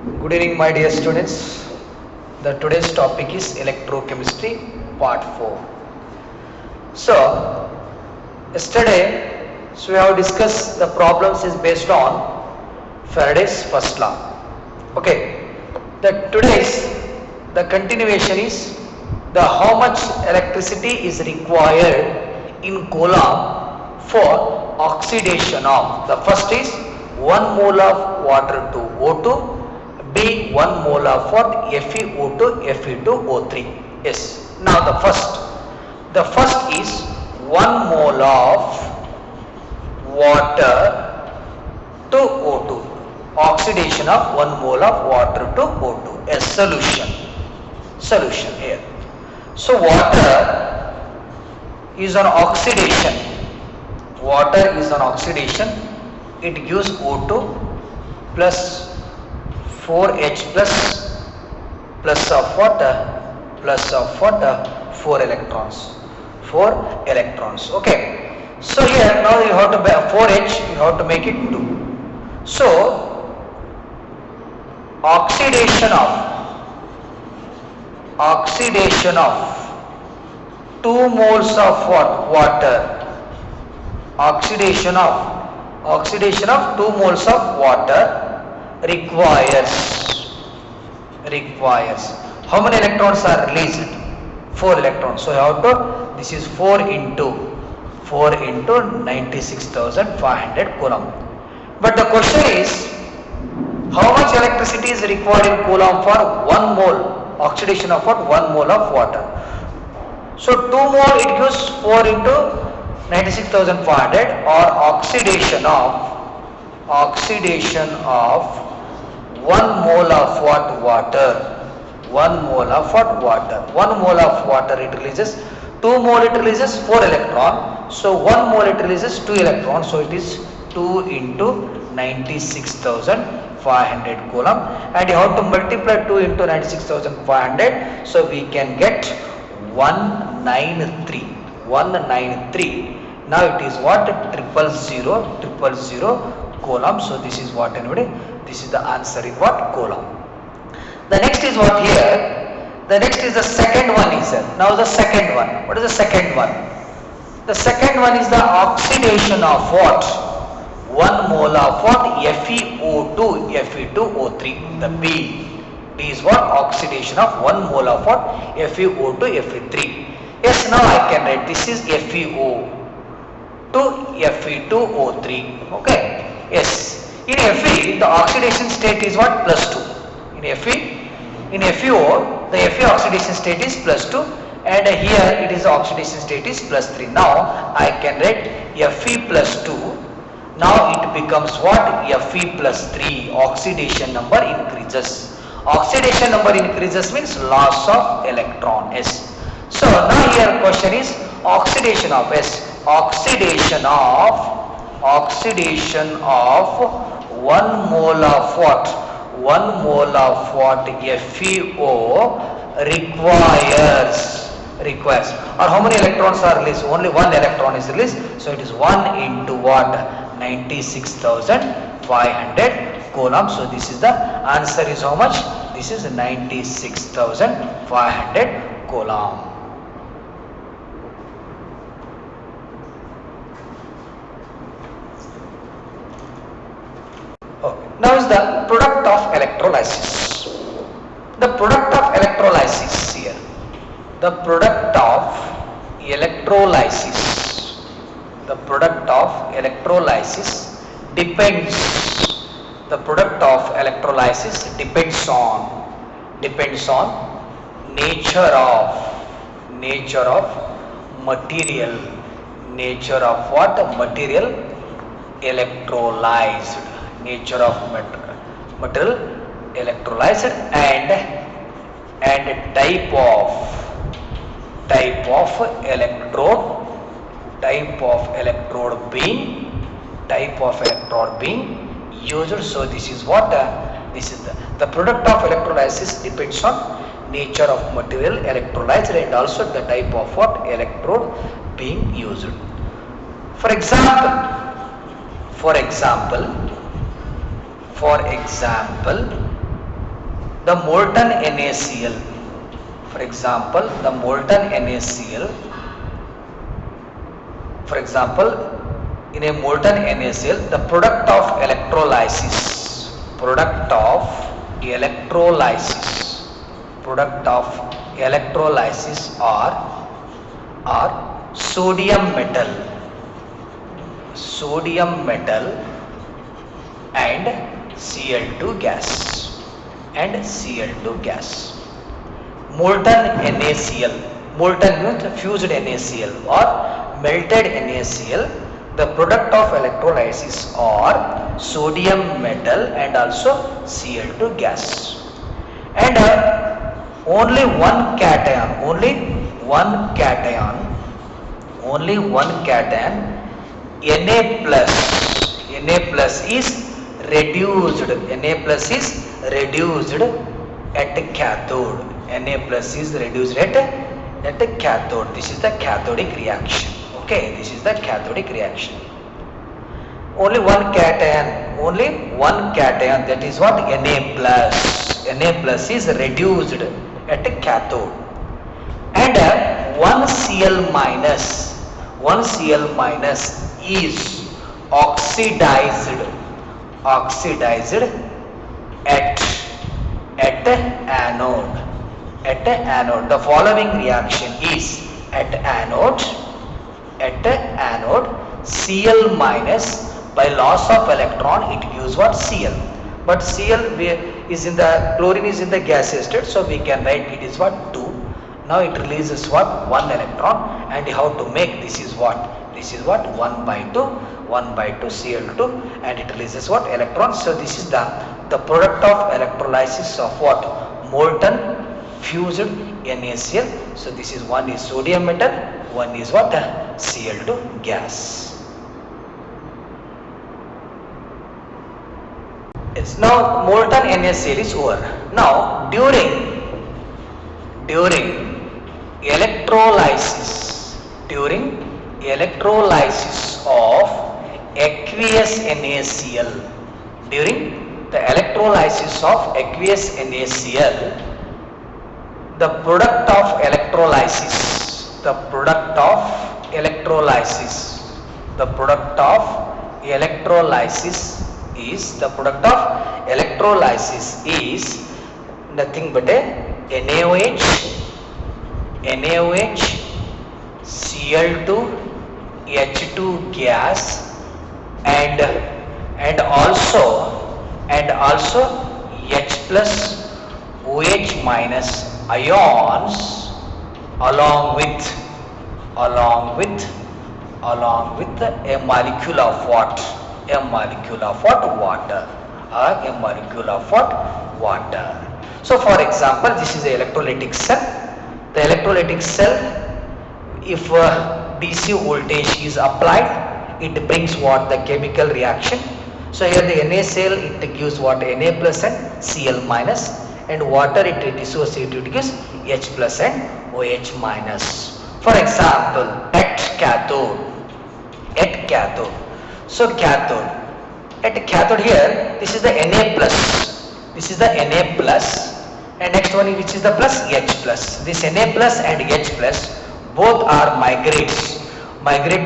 Good evening, my dear students. The today's topic is electrochemistry part 4. So, yesterday, we have discussed the problems is based on Faraday's first law. Okay, the continuation is the how much electricity is required in Coulomb for oxidation of the first is 1 mole of water to O2, B 1 mole of what FeO2 Fe2O3. Yes. Now the first is 1 mole of water to O2. Oxidation of 1 mole of water to O2. A solution here. So water is on oxidation. Water is on oxidation. It gives O2 plus 4H plus of water 4 electrons. 4 electrons. Okay. So here now you have to 4H, you have to make it 2. So oxidation of 2 moles of what? Water. Oxidation of 2 moles of water requires how many electrons are released? 4 electrons. So how to, this is 4 into 96,500 Coulomb. But the question is, how much electricity is required in Coulomb for 1 mole oxidation of what? 1 mole of water. So 2 mole it gives 4 into 96,500, or oxidation of 1 mole of what? Water. 1 mole of what? Water. 1 mole of water it releases 2 mole, it releases 4 electron. So 1 mole it releases 2 electrons. So it is 2 into 96,500 Coulomb, and you have to multiply 2 into 96,500. So we can get 193. Now it is what? 000 Coulomb. So this is what anybody? This is the answer in what? Coulomb. The next is what here? The next is the second one is now the second one. What is the second one? The second one is the oxidation of what? 1 mole of what? FeO2 Fe2O3. The B is what? Oxidation of 1 mole of what? FeO2 Fe3. Yes, now I can write this is FeO2 Fe2O3. Okay. Yes. In Fe, the oxidation state is what? Plus 2. In FeO, the Fe oxidation state is plus 2, and here it is the oxidation state is plus 3. Now I can write Fe plus 2. Now it becomes what? Fe plus 3. Oxidation number increases. Oxidation number increases means loss of electron. S. So now here question is oxidation of S. Oxidation of 1 mole of what? 1 mole of what? FeO requires, or how many electrons are released? Only 1 electron is released. So it is 1 into what? 96,500 Coulomb. So this is the answer is how much? This is 96,500 Coulomb. Now is the product of electrolysis. The product of electrolysis here. The product of electrolysis. The product of electrolysis depends. The product of electrolysis depends on nature of material. Nature of what? Material electrolyzed. Nature of material electrolyzed and type of electrode being used. So this is what this is the product of electrolysis depends on nature of material electrolyzed and also the type of what? Electrode being used. For example, the molten NaCl, for example, the molten NaCl, for example, in a molten NaCl, the product of electrolysis, product of electrolysis are sodium metal and Cl2 gas molten NaCl, molten means fused NaCl or melted NaCl, the product of electrolysis are sodium metal and also Cl2 gas, and only one cation Na plus is reduced at cathode. Na plus is reduced at cathode. This is the cathodic reaction. Okay, this is the cathodic reaction. Only one cation, that is what Na plus is reduced at cathode, and one Cl minus is oxidized at anode. The following reaction is at anode Cl minus, by loss of electron it gives what? Cl, but Cl is in the, chlorine is in the gaseous state, so we can write it is what? 2. Now it releases what? 1 electron, and how to make this is what? 1 by 2 Cl2, and it releases what? Electrons. So this is the product of electrolysis of what? Molten fused NaCl. So this is, one is sodium metal, one is what? Cl2 gas. Yes, now molten NaCl is over. Now during electrolysis of aqueous NaCl, the product of electrolysis is nothing but a NaOH, Cl2, H2 gas, and also H plus OH minus ions along with a molecule of what? Water. So for example, this is the electrolytic cell. The electrolytic cell, if DC voltage is applied, it brings what? The chemical reaction. So here the NaCl, it gives what? Na plus and Cl minus, and water it dissociates, it gives H plus and OH minus. For example, at cathode. So cathode, at cathode here, this is the Na plus, and next one which is the plus, H plus. This Na plus and H plus both are migrate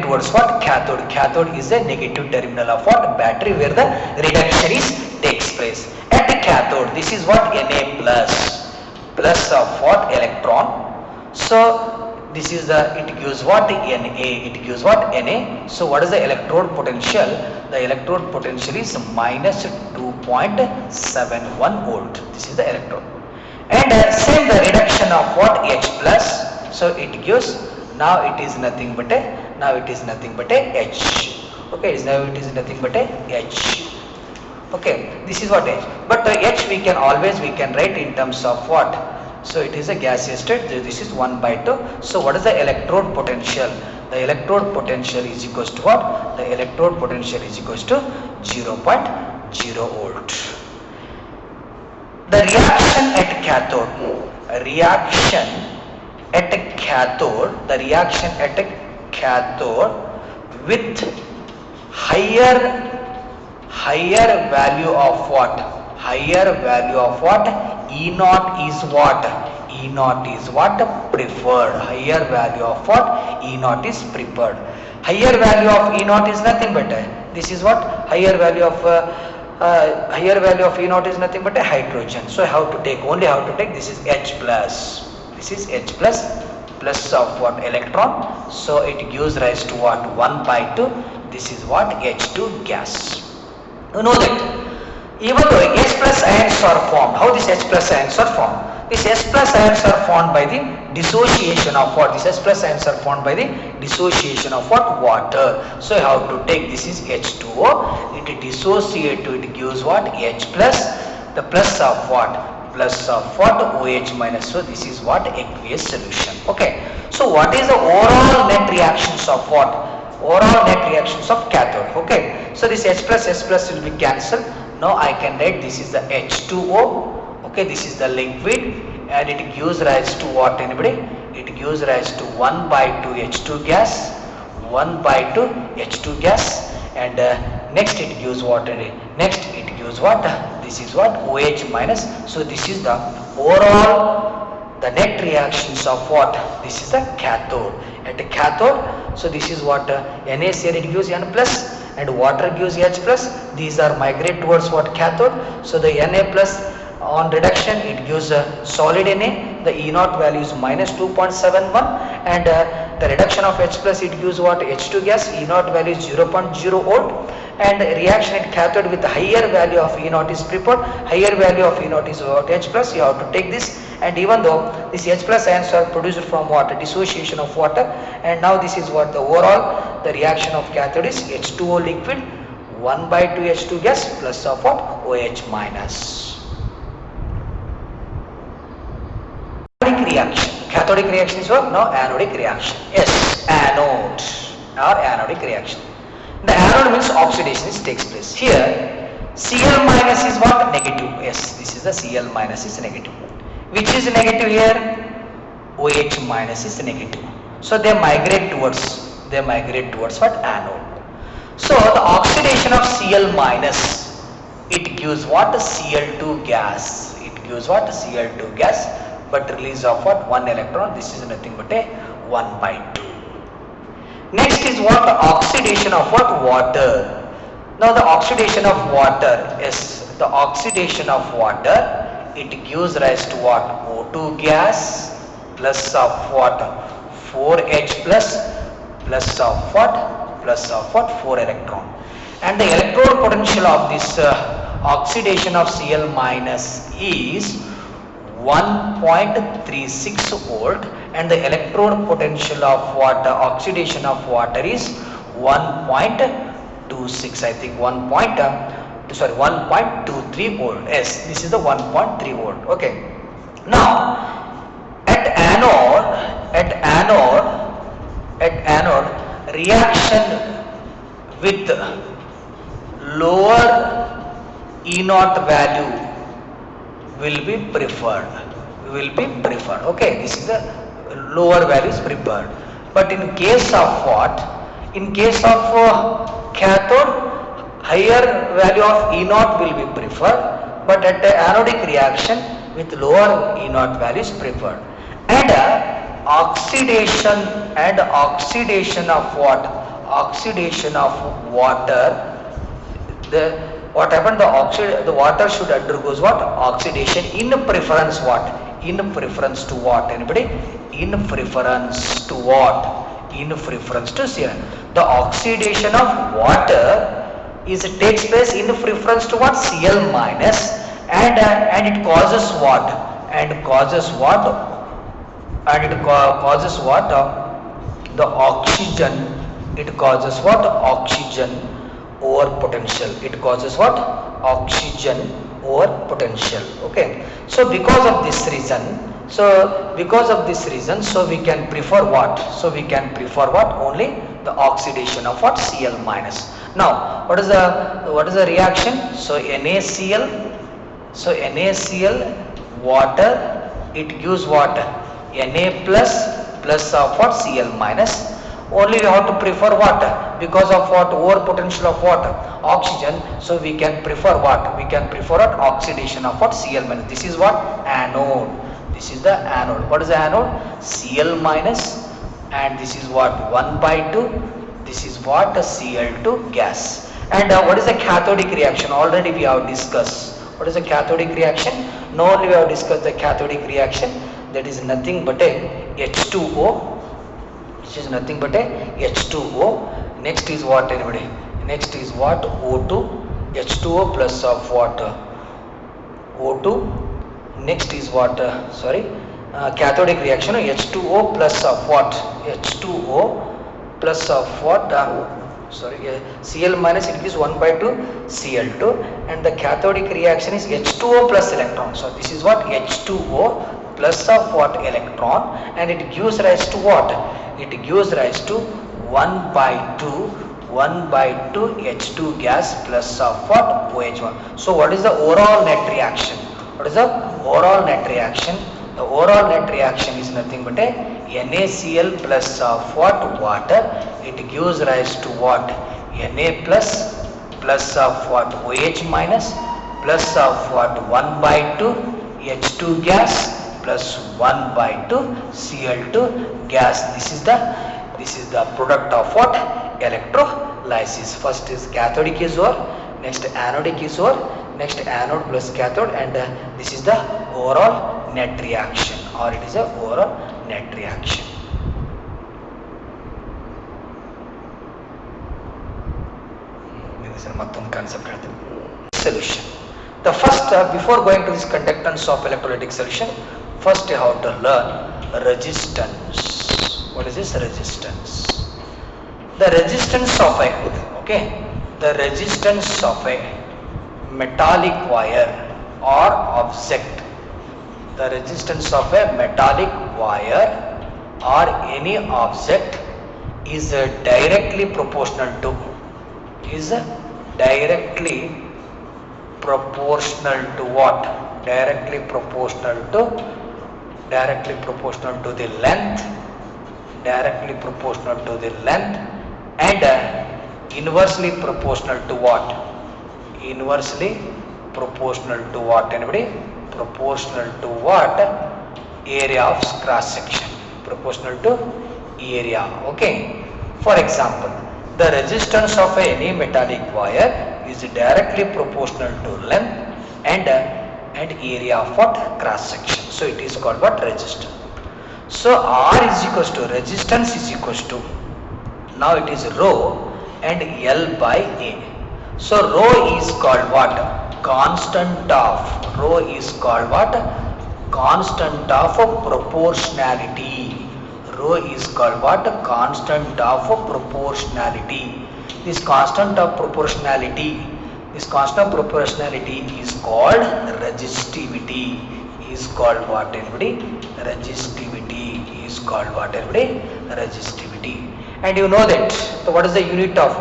towards what? Cathode. Cathode is the negative terminal of what? Battery, where the reduction takes place. At cathode, this is what? Na plus of what? Electron. So this is it gives what? Na. So what is the electrode potential? The electrode potential is minus 2.71 volt. This is the electrode. And same the reduction of what? H plus. So it gives, now it is nothing but a H. Okay, now it is nothing but a H. Okay, this is what H. But H we can write in terms of what? So it is a gaseous state. This is 1 by 2. So what is the electrode potential? The electrode potential is equals to what? The electrode potential is equals to 0.0 volt. The reaction at cathode. The reaction at cathode with higher value of what? E naught is what? E naught is what? Preferred. Higher value of what? E naught is preferred. Higher value of E naught is nothing but this is what? Higher value of E naught is nothing but a hydrogen. So how to take? Only how to take? This is H plus. This is H plus of what? Electron. So it gives rise to what? 1 by 2. This is what? H2 gas. You know that even though H plus ions are formed, how these H plus ions are formed? These H plus ions are formed by the dissociation of what? These H plus ions are formed by the dissociation of what? Water. So how to take? This is H2O. It dissociate to it gives what? H plus. The plus of what? Plus of what? OH minus. So this is what? Aqueous solution. Okay. So what is the overall net reactions of what? Overall net reactions of cathode. Okay. So this H plus will be cancelled. Now I can write this is the H2O. Okay, this is the liquid and it gives rise to what? Anybody? It gives rise to 1 by 2 H2 gas, 1 by 2 H2 gas, and next it gives what? Next it gives what? This is what? OH minus. So this is the overall the net reactions of what? This is the cathode. At the cathode, so this is what? NaCl it gives N plus. And water gives H plus. These are migrate towards what? Cathode. So the Na plus on reduction it gives a solid Na. The E naught value is minus 2.71 and the reduction of H plus it gives what? H2 gas. E naught value is 0.0 volt and reaction at cathode with higher value of E naught is preferred. Higher value of E naught is what? H plus. You have to take this. And even though this H plus ions are produced from water, dissociation of water, and now this is what the overall the reaction of cathode is H2O liquid 1 by 2 H2 gas plus of what? OH minus. Anodic reaction. Cathodic reaction is what? Now anodic reaction. Yes, anode or anodic reaction. The anode means oxidation takes place. Here Cl minus is what? Negative. Yes, this is the Cl minus is negative. Which is negative here? OH minus is negative. So they migrate towards what? Anode. So the oxidation of Cl minus, it gives what? Cl2 gas. It gives what? Cl2 gas, but release of what? 1 electron. This is nothing but a 1 by 2. Next is what? The oxidation of what? Water. Now the oxidation of water is the oxidation of water. It gives rise to what? O2 gas plus of what? 4H plus of what? Plus of what? 4 electron. And the electrode potential of this oxidation of Cl minus is 1.36 volt and the electrode potential of water, oxidation of water is 1.26, I think 1.23 volt. Yes, this is the 1.3 volt. Okay. Now at anode reaction with lower E naught value will be preferred. Okay, this is the lower value is preferred. But in case of what? In case of cathode, higher value of E naught will be preferred, but at the anodic reaction with lower E naught value is preferred. And oxidation of what? Oxidation of water. What happened? The water should undergoes what? Oxidation in preference what? In preference to what? Anybody? In preference to what? In preference to Cl. The oxidation of water takes place in preference to what? Cl minus and it causes what? And causes what? And it causes what? The oxygen. It causes what? Oxygen over potential. It causes what? Oxygen over potential. Okay. So because of this reason, so we can prefer what? So we can prefer what? Only the oxidation of what? Cl minus. Now what is the reaction? So NaCl water, it gives what? Na plus of what? Cl minus. Only we have to prefer what? Because of what? Over potential of what? Oxygen. So we can prefer what? We can prefer an oxidation of what? Cl minus. This is what? Anode. This is the anode. What is the anode? Cl minus, and this is what? 1 by 2. This is what? Cl2 gas. And what is the cathodic reaction? Already we have discussed. What is the cathodic reaction? Not only we have discussed the cathodic reaction, that is nothing but a H2O. This is nothing but a H2O. Next is what, anybody? Next is what? O2. H2O plus of what? O2. Next is what? Cathodic reaction. H2O plus of what? H2O plus of what? Cl minus, it is 1 by 2 Cl2, and the cathodic reaction is H2O plus electron. So this is what? H2O plus of what? Electron, and it gives rise to what? It gives rise to 1 by 2 H2 gas plus of what? OH1. So what is the overall net reaction? What is the overall net reaction? The overall net reaction is nothing but a NaCl plus of what? Water. It gives rise to what? Na plus of what? OH minus plus of what? 1 by 2 H2 gas plus 1 by 2 Cl2 gas. This is the product of what? Electrolysis. First is cathodic is over, next anodic is over, next anode plus cathode, and this is the overall net reaction, or it is a overall net reaction. This is one concept. Solution. The first, before going to this conductance of electrolytic solution, first you have to learn resistance. What is this resistance? The resistance of the resistance of a metallic wire or object. The resistance of a metallic wire or any object is directly proportional to what? Directly proportional to the length, and inversely proportional to what? Inversely proportional to what, anybody? Proportional to what? Area of cross section. Proportional to area. Okay. For example, the resistance of any metallic wire is directly proportional to length and area of what? Cross section. So it is called what? Resistance. So R is equals to, resistance is equals to, now it is rho and L by A. So rho is called what? Constant of, rho is called what? Constant of proportionality. Rho is called what? Constant of proportionality. This constant of proportionality is called resistivity. Is called what, everybody? Resistivity is called what, everybody? Resistivity. And you know that, so what is the unit of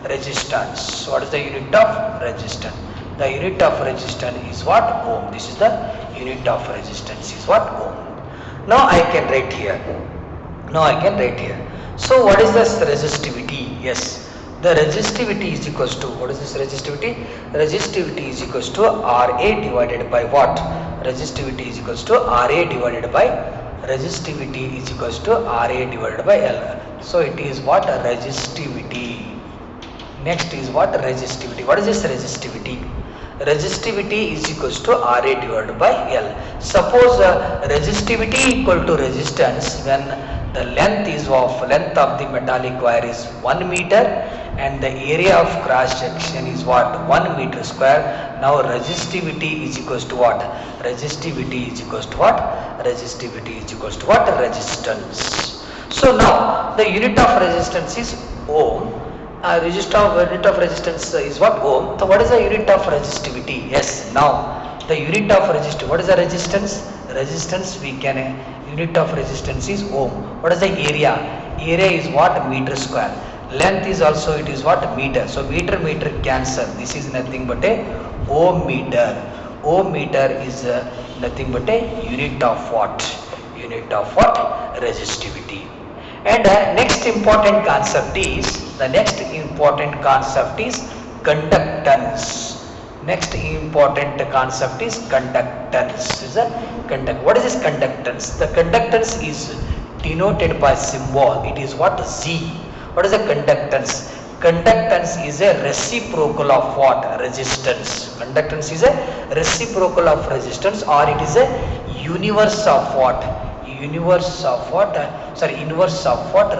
resistance? What is the unit of resistance? The unit of resistance is what? Ohm. This is the unit of resistance is what? Ohm. Now I can write here. So what is this resistivity? Yes, the resistivity is equals to, what is this resistivity? Resistivity is equals to Ra divided by what? Resistivity is equals to Ra divided by L. So it is what? Resistivity. Next is what? Resistivity. What is this resistivity? Resistivity is equals to Ra divided by L. Suppose resistivity equal to resistance when the length of the metallic wire is 1 meter and the area of cross section is what? 1 meter square. Now resistivity is equals to what? Resistivity is equals to what? Resistivity is equals to what? Resistance. So now the unit of resistance is ohm. Unit of resistance is what? Ohm. So what is the unit of resistivity? Yes, now the unit of resistance, what is the resistance? Resistance, we can, unit of resistance is ohm. What is the area? Area is what? Meter square. Length is also, it is what? Meter. So meter cancel. This is nothing but a ohm meter. Ohm meter is nothing but a unit of what? Unit of what? Resistivity. And next important concept is conductance. Next important concept is conductance. What is this conductance? The conductance is denoted by symbol. It is what? Z. What is the conductance? Conductance is a reciprocal of what? Resistance. Conductance is a reciprocal of resistance, or it is a universe of what? Inverse of what?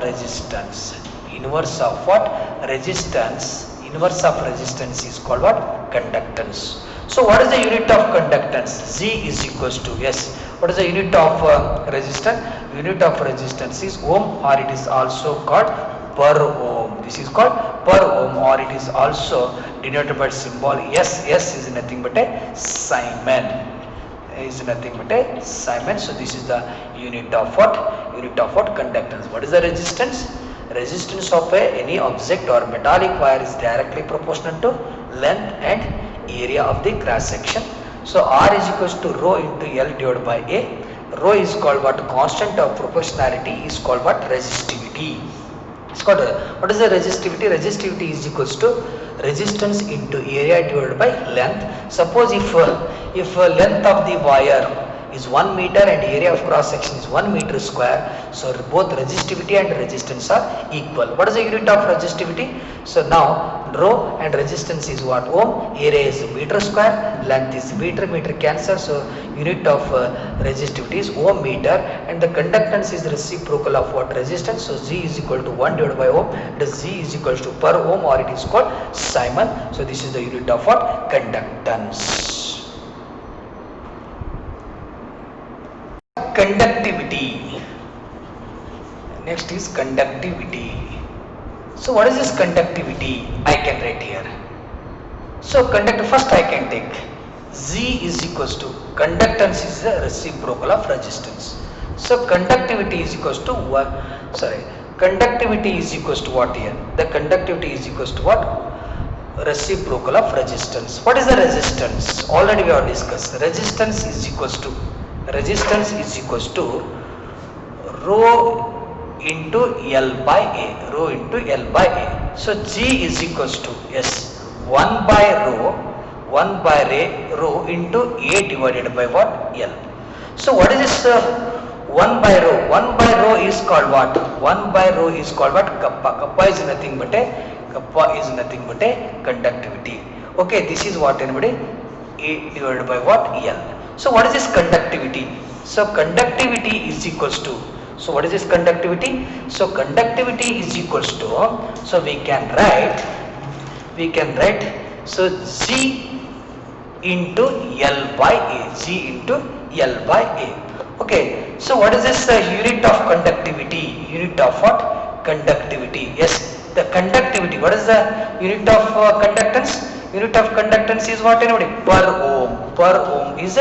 Resistance. Inverse of what? Resistance. Inverse of resistance is called what? Conductance. So what is the unit of conductance? Z is equals to, yes. What is the unit of resistance? Unit of resistance is ohm, or it is also called per ohm. This is called per ohm, or it is also denoted by symbol S. S is nothing but a Simon. Is nothing but a Simon. So this is the unit of what? Unit of what? Conductance. What is the resistance? Resistance of any object or metallic wire is directly proportional to length and area of the cross section. So R is equals to rho into L divided by A. Rho is called what? Constant of proportionality is called what? Resistivity. It's called what is the resistivity? Resistivity is equals to resistance into area divided by length. Suppose if length of the wire is 1 meter and area of cross section is 1 meter square, so both resistivity and resistance are equal. What is the unit of resistivity? So now rho and resistance is what? Ohm, area is meter square, length is meter, meter cancel, so unit of resistivity is ohm meter, and the conductance is reciprocal of what? Resistance. So Z is equal to 1 divided by ohm. The Z is equals to per ohm, or it is called Simon. So this is the unit of what? Conductance. Conductivity. Next is conductivity. So what is this conductivity? I can write here. So first I can take Z is equals to, conductance is the reciprocal of resistance. So conductivity is equals to conductivity is equals to what here? The conductivity is equals to what? Reciprocal of resistance. What is the resistance? Already we have discussed. Resistance is equals to rho into L by A. Rho into L by A. So G is equals to, yes, 1 by rho into A divided by what? L. So what is this 1 by rho? 1 by rho is called what? 1 by rho is called what? Kappa. Kappa is nothing but a conductivity. Okay, this is what anybody? A divided by what? L. So what is this conductivity? So conductivity is equals to, so what is this conductivity? So conductivity is equals to, so we can write, so Z into L by A. Z into L by A. Okay, so what is this unit of conductivity? Unit of what? Conductivity. Yes, the conductivity. What is the unit of conductance? Unit of conductance is what anybody? Per ohm. Per ohm is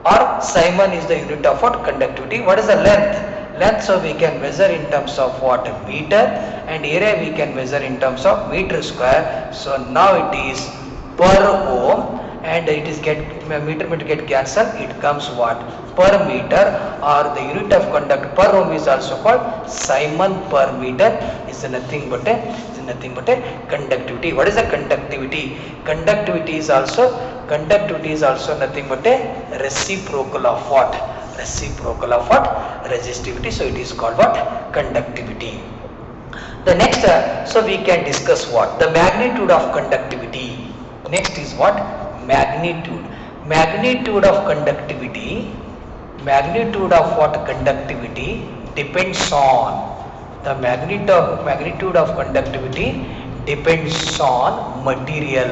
or Simon is the unit of what? Conductivity. What is the length? Length, so we can measure in terms of what? Meter, and area we can measure in terms of meter square. So now it is per ohm, and it is meter get cancelled. It comes what? Per meter, or the unit of conduct per ohm is also called Simon per meter. Is nothing but a conductivity. What is the conductivity? Conductivity is also nothing but a reciprocal of what? Reciprocal of what? Resistivity. So it is called what? Conductivity. The next, so we can discuss what? The magnitude of conductivity. Next is what? Magnitude. Magnitude of conductivity. Magnitude of what? Conductivity depends on, the magnitude of conductivity depends on material.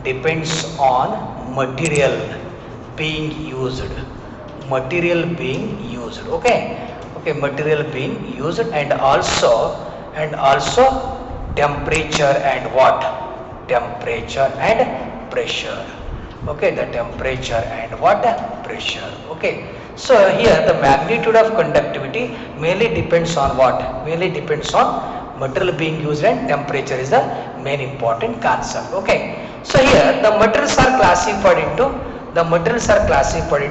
Depends on material being used. Material being used. Okay, material being used, and also temperature and what? Temperature and pressure. Okay, the temperature and what? Pressure. Okay, so here the magnitude of conductivity mainly depends on what? Mainly depends on material being used, and temperature is the main important concept. Okay, so here the materials are classified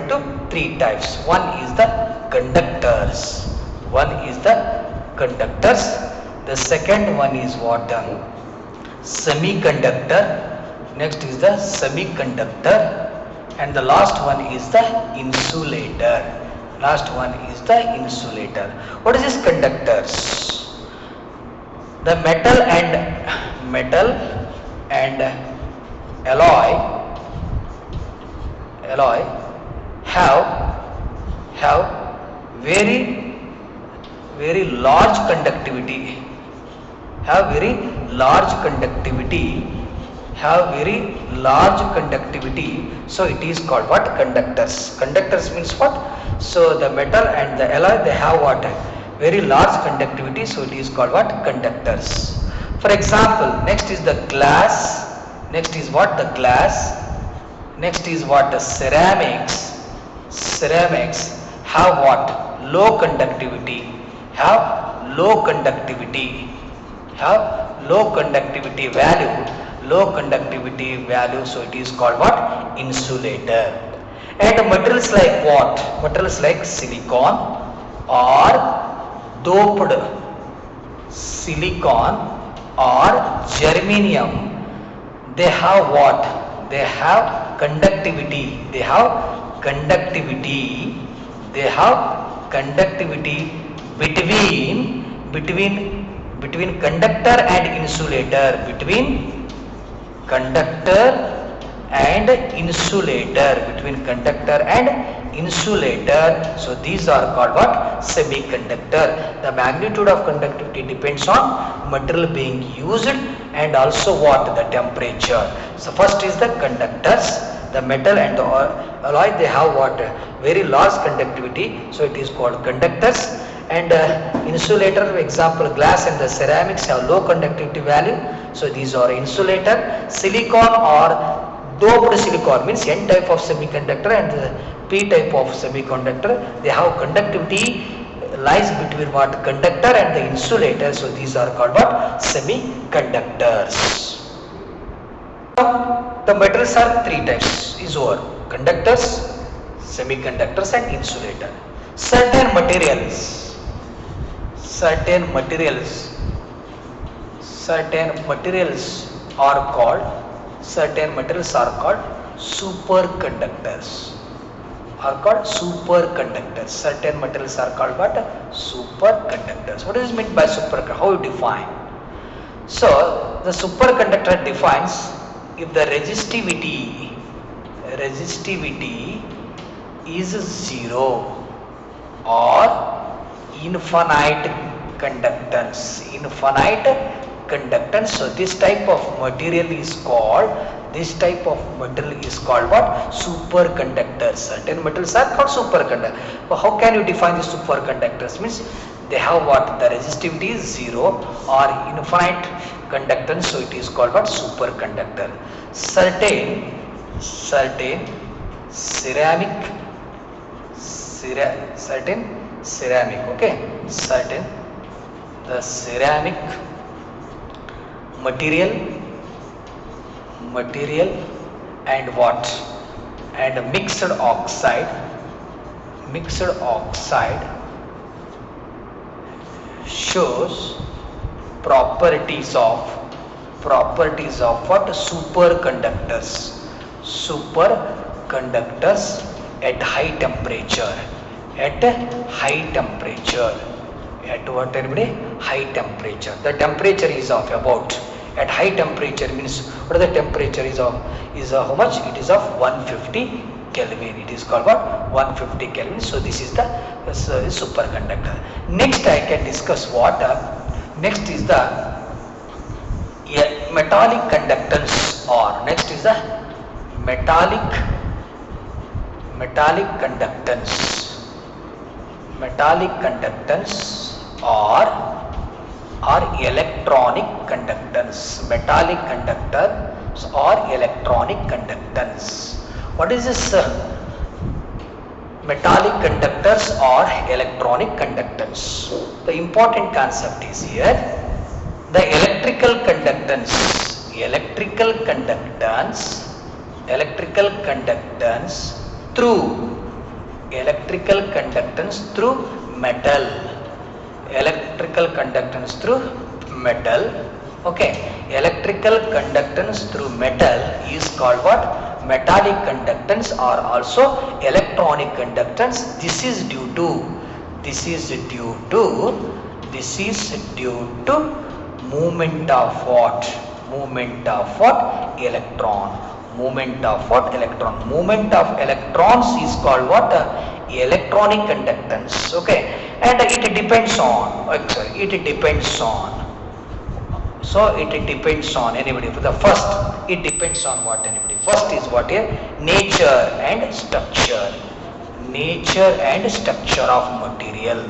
into three types. One is the conductors. One is the conductors. The second one is what? Semiconductor. Next is the semiconductor. And the last one is the insulator. Last one is the insulator. What is this conductors? The metal and alloy have very large conductivity, have very large conductivity, so it is called what? Conductors. Conductors means what? So the metal and the alloy, they have what? Very large conductivity, so it is called what? Conductors. For example, next is the glass. Next is what? The glass. Next is what? The ceramics. Ceramics have what? Low conductivity. Have low conductivity value, so it is called what? Insulator. And materials like what? Materials like silicon or doped silicon or germanium, they have what? They have conductivity. They have conductivity between conductor and insulator. Between conductor and insulator. So these are called what? Semiconductor. The magnitude of conductivity depends on material being used and also what? The temperature. So first is the conductors. The metal and the alloy, they have what? Very large conductivity, so it is called conductors. And insulator, for example, glass and the ceramics have low conductivity value, so these are insulator. Silicon or doped silicon means N type of semiconductor and the P type of semiconductor, they have conductivity lies between what? Conductor and the insulator, so these are called what? Semiconductors. The metals are three types is over: conductors, semiconductors and insulator. Certain materials are called superconductors. Certain materials are called what? Superconductors. What is meant by superconductor? How you define? So the superconductor defines if the resistivity is zero or infinite conductance. So this type of material is called what? Superconductors. Certain metals are called superconductors. But how can you define the superconductors? Means they have what? The resistivity is zero or infinite conductance, so it is called what? Superconductor. Certain ceramic, okay, the ceramic material and what? And mixed oxide shows properties of what? Superconductors at high temperature. At what? High temperature. The temperature is of about, at high temperature means what is the temperature is of? Is how much? It is of 150 Kelvin. It is called what? 150 Kelvin. So this is the superconductor. Next I can discuss what? Next is the metallic conductance, or next is the metallic conductance or electronic conductance. Metallic conductors or electronic conductance. What is this metallic conductors or electronic conductance? The important concept is here: the electrical conductance through metal electrical conductance through metal. Okay, electrical conductance through metal is called what? Metallic conductance, or also electronic conductance. This is due to movement of what? Movement of what? Electron. Movement of what? Electron. Movement of electrons is called what? Electronic conductance. Okay, and it depends on, so it depends on anybody. For the first, it depends on what? Anybody. First is what? Here, nature and structure. Nature and structure of material.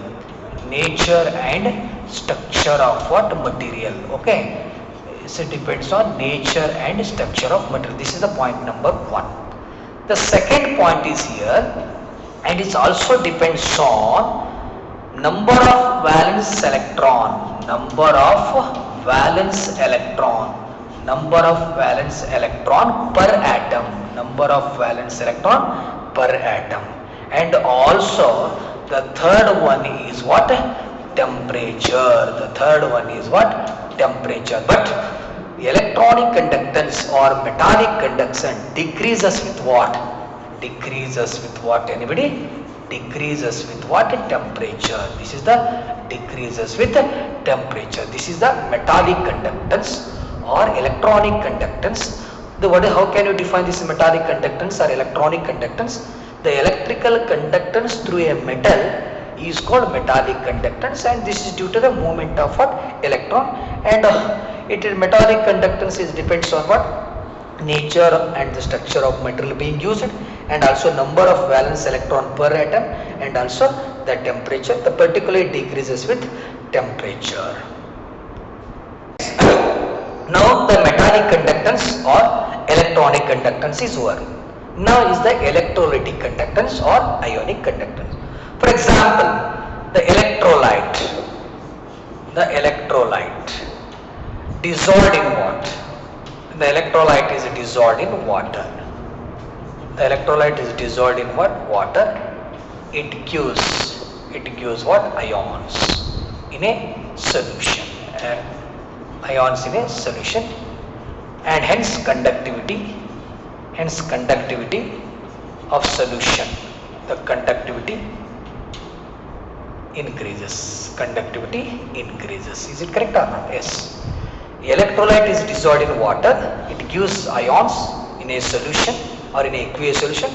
Nature and structure of what? Material. Okay, so it depends on nature and structure of material. This is the point number 1. The second point is here, and it also depends on number of valence electron. Number of valence electron per atom. Number of valence electron per atom. And also the third one is what? Temperature. The third one is what? Temperature. But electronic conductance or metallic conduction decreases with what? Decreases with what? Anybody? Decreases with what? Temperature. This is the decreases with temperature. This is the metallic conductance or electronic conductance. How can you define this metallic conductance or electronic conductance? The electrical conductance through a metal is called metallic conductance, and this is due to the movement of what? Electron. And metallic conductance depends on what? Nature and the structure of material being used, and also number of valence electron per atom, and also the temperature. The particularly decreases with temperature. Now the metallic conductance or electronic conductance is over. Now is the electrolytic conductance or ionic conductance. For example, the electrolyte dissolved in what? The electrolyte is dissolved in water. The electrolyte is dissolved in what? Water. It gives what? Ions in a solution. Ions in a solution, and hence conductivity of solution. The conductivity increases. Is it correct or not? Yes. Electrolyte is dissolved in water. It gives ions in a solution or in a aqueous solution.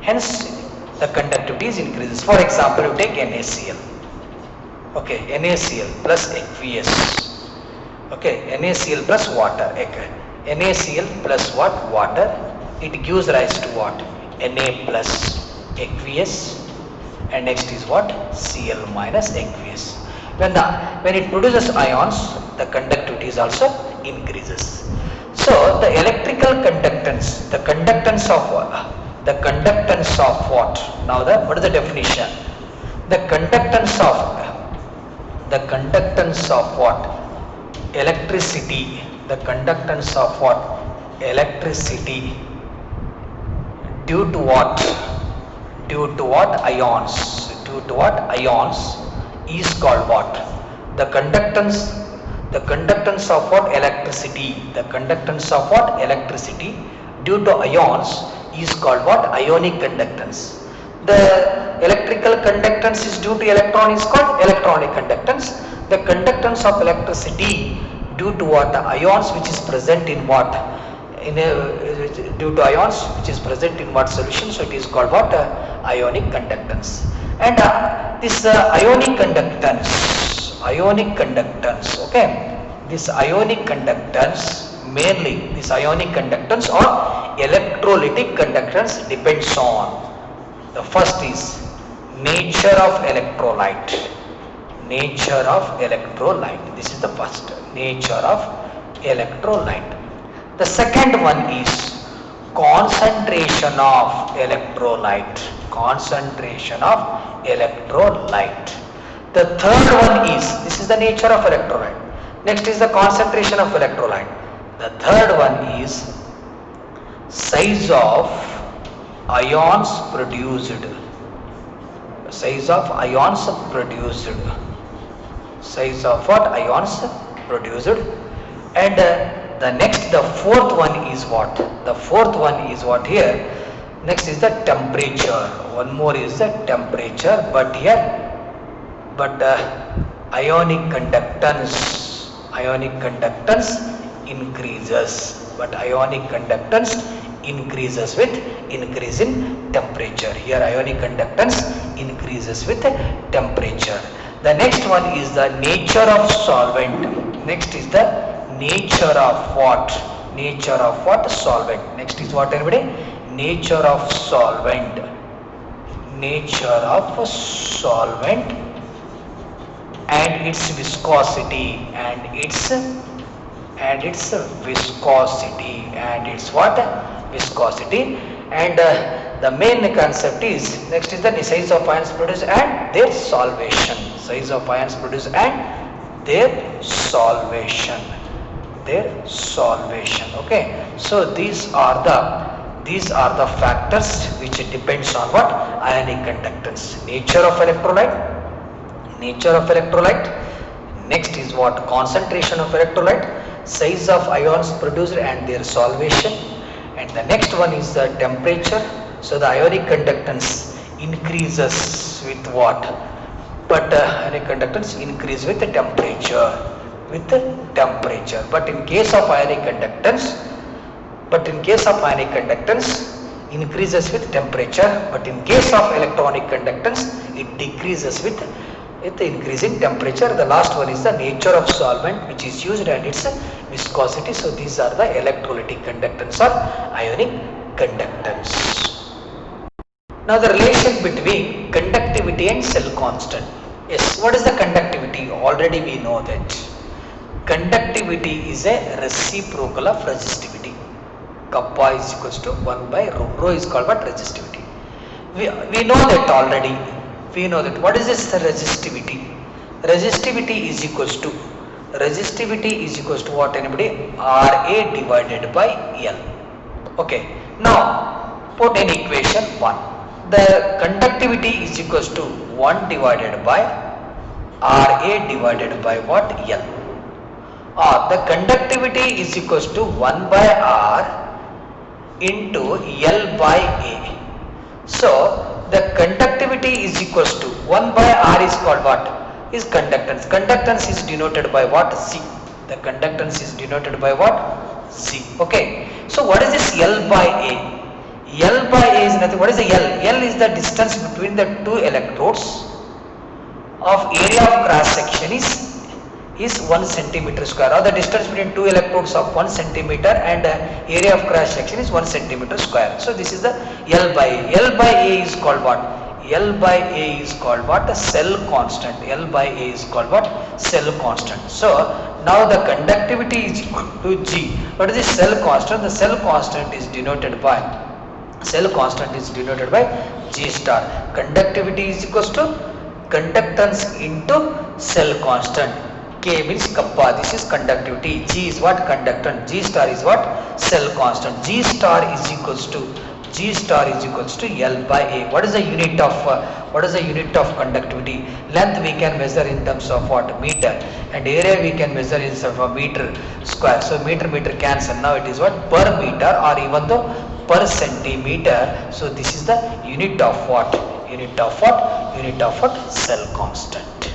Hence, the conductivity increases. For example, you take NaCl. Okay, NaCl plus aqueous. Okay, NaCl plus water. NaCl plus what? Water. It gives rise to what? Na plus aqueous, and next is what? Cl minus aqueous. When it produces ions, the conductivity is also increases. So the electrical conductance, the conductance of what? Now what is the definition? The conductance of what? Electricity. The conductance of what? Electricity due to what? Ions. Due to what? Ions is called what? The conductance of what? Electricity. The conductance of what? Electricity due to ions is called what? Ionic conductance. The electrical conductance is due to electron is called electronic conductance. The conductance of electricity due to what? Ions which is present in what? Due to ions which is present in what solution? So it is called what? Ionic conductance. And this ionic conductance, okay, this ionic conductance, mainly this ionic conductance or electrolytic conductance depends on, the first is nature of electrolyte. This is the first, nature of electrolyte. The second one is concentration of electrolyte. The third one is, this is the nature of electrolyte. Next is the concentration of electrolyte. The third one is size of ions produced. size of what? Ions produced. And the fourth one is what? The fourth one is what here? Next is the temperature. One more is the temperature, but here, ionic conductance increases, but ionic conductance increases with increase in temperature. Here ionic conductance increases with temperature. The next one is the nature of solvent. Next is the nature of what? Nature of what? Solvent. Next is what, everybody? Nature of solvent. Nature of solvent and its viscosity and its viscosity and its what? Viscosity. And the main concept is, next is the size of ions produced and their solvation. Size of ions produced and their solvation. Okay, so these are the factors which depends on what? Ionic conductance. Nature of electrolyte. Next is what? Concentration of electrolyte, size of ions produced and their solvation. And the next one is the temperature. So the ionic conductance increases with what? But ionic conductance increase with the temperature. But in case of ionic conductance increases with temperature, but in case of electronic conductance it decreases with the increase in temperature. The last one is the nature of solvent which is used and its viscosity. So these are the electrolytic conductance or ionic conductance. Now the relation between conductivity and cell constant. Yes, what is the conductivity? Already we know that conductivity is a reciprocal of resistivity. Kappa is equals to 1 by rho. Rho is called what? Resistivity. We know that already. We know that. What is this resistivity? Resistivity is equals to what, anybody? Ra divided by L. Okay. Now put in equation 1. The conductivity is equals to 1 divided by Ra divided by what? L. Or the conductivity is equals to 1 by R into L by A. So the conductivity is equals to 1 by R is called what? Is conductance. Conductance is denoted by what? C. The conductance is denoted by what? C. Okay. So what is this L by A? L by A is nothing. What is the L? L is the distance between the two electrodes of area of cross section is 1 centimeter square, or the distance between two electrodes of 1 centimeter and area of cross section is 1 centimeter square. So this is the L by A. L by A is called what? L by A is called what? A cell constant. L by A is called what? Cell constant. So now the conductivity is equal to G. What is the cell constant? The cell constant is denoted by G star. Conductivity is equals to conductance into cell constant. K means kappa. This is conductivity. G is what? Conductance. G star is what? Cell constant. G star is equals to L by A. What is the unit of conductivity? Length we can measure in terms of what? Meter, and area we can measure in terms of meter square. So meter cancel. Now it is what? Per meter, or even though per centimeter. So this is the unit of what? Cell constant.